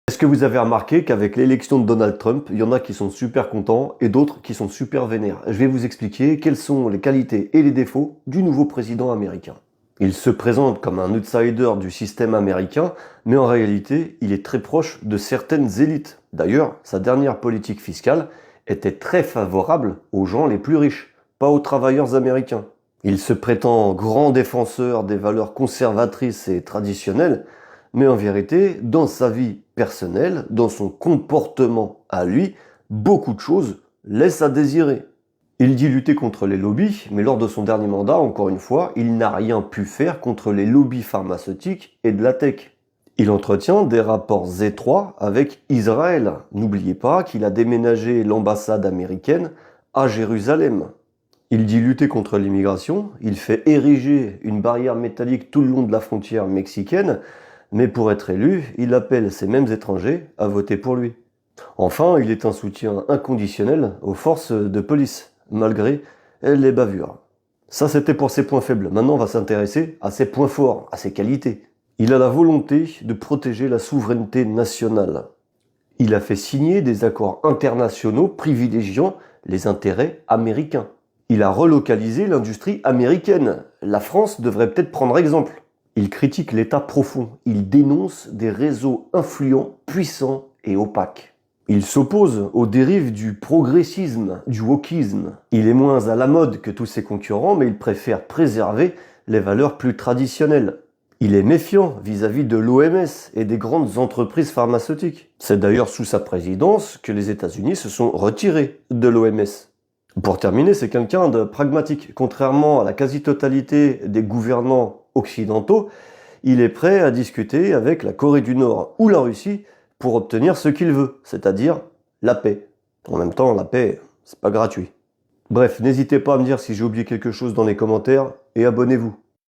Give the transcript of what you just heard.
Est-ce que vous avez remarqué qu'avec l'élection de Donald Trump, il y en a qui sont super contents et d'autres qui sont super vénères? Je vais vous expliquer quelles sont les qualités et les défauts du nouveau président américain. Il se présente comme un outsider du système américain, mais en réalité, il est très proche de certaines élites. D'ailleurs, sa dernière politique fiscale était très favorable aux gens les plus riches, pas aux travailleurs américains. Il se prétend grand défenseur des valeurs conservatrices et traditionnelles, mais en vérité, dans sa vie personnelle, dans son comportement à lui, beaucoup de choses laissent à désirer. Il dit lutter contre les lobbies, mais lors de son dernier mandat, encore une fois, il n'a rien pu faire contre les lobbies pharmaceutiques et de la tech. Il entretient des rapports étroits avec Israël. N'oubliez pas qu'il a déménagé l'ambassade américaine à Jérusalem. Il dit lutter contre l'immigration, il fait ériger une barrière métallique tout le long de la frontière mexicaine, mais pour être élu, il appelle ces mêmes étrangers à voter pour lui. Enfin, il est un soutien inconditionnel aux forces de police, malgré les bavures. Ça, c'était pour ses points faibles. Maintenant, on va s'intéresser à ses points forts, à ses qualités. Il a la volonté de protéger la souveraineté nationale. Il a fait signer des accords internationaux privilégiant les intérêts américains. Il a relocalisé l'industrie américaine. La France devrait peut-être prendre exemple. Il critique l'État profond. Il dénonce des réseaux influents, puissants et opaques. Il s'oppose aux dérives du progressisme, du wokisme. Il est moins à la mode que tous ses concurrents, mais il préfère préserver les valeurs plus traditionnelles. Il est méfiant vis-à-vis de l'OMS et des grandes entreprises pharmaceutiques. C'est d'ailleurs sous sa présidence que les États-Unis se sont retirés de l'OMS. Pour terminer, c'est quelqu'un de pragmatique. Contrairement à la quasi-totalité des gouvernants occidentaux, il est prêt à discuter avec la Corée du Nord ou la Russie pour obtenir ce qu'il veut, c'est-à-dire la paix. En même temps, la paix, c'est pas gratuit. Bref, n'hésitez pas à me dire si j'ai oublié quelque chose dans les commentaires et abonnez-vous.